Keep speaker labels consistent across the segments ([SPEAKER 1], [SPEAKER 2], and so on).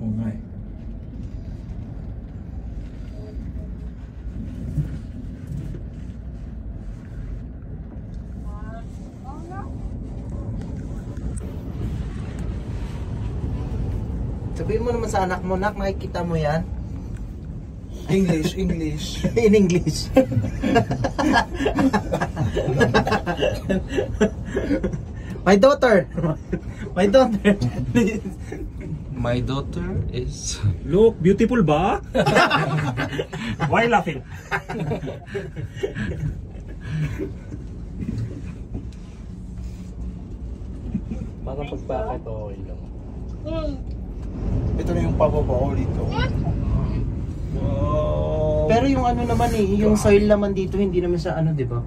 [SPEAKER 1] Oo nga eh.
[SPEAKER 2] Sabihin mo naman sa anak mo, nak, nakikita mo yan?
[SPEAKER 1] English.
[SPEAKER 2] In English. My daughter. My daughter.
[SPEAKER 3] My daughter is...
[SPEAKER 4] Look, beautiful ba? Why laughing?
[SPEAKER 3] Parang pagpakit okay lang.
[SPEAKER 1] Ito na yung pababa ko dito. Wow.
[SPEAKER 2] Pero yung ano naman eh, yung soil naman dito, hindi naman sa ano, di ba?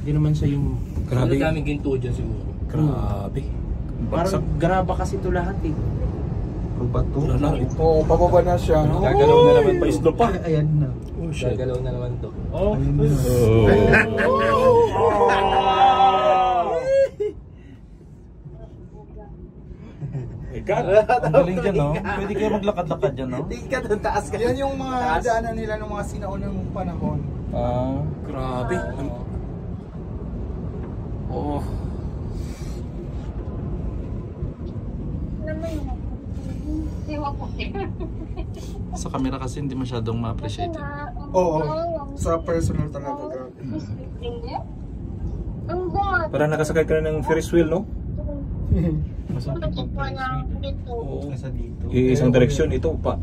[SPEAKER 2] Hindi naman sa yung...
[SPEAKER 3] Grabe. Ang daming ginto dyan siguro.
[SPEAKER 4] Grabe.
[SPEAKER 2] Parang graba kasi ito lahat eh.
[SPEAKER 1] Bato. Oo, pababa na siya.
[SPEAKER 4] Gagalaw na naman pa islo pa.
[SPEAKER 2] Ayan na.
[SPEAKER 3] Oh, shit. Gagalaw na naman to.
[SPEAKER 4] Oh. God.
[SPEAKER 1] Ang galing dyan, no? Pwede kayo maglakad-lakad dyan, no?
[SPEAKER 2] Hindi ka doon, taas ka.
[SPEAKER 1] Yan yung mga daanan nila ng mga sinaunang panahon.
[SPEAKER 4] Grabe.
[SPEAKER 3] Oh. Sa camera kasi hindi masyadong ma-appreciate.
[SPEAKER 1] Oo. Sa personal talaga, grabe.
[SPEAKER 4] Parang nakasakay ka na ng Ferris wheel, no?
[SPEAKER 1] Masakit pag
[SPEAKER 4] Oo.
[SPEAKER 1] nasa dito.
[SPEAKER 4] Isang direksyon ito pa.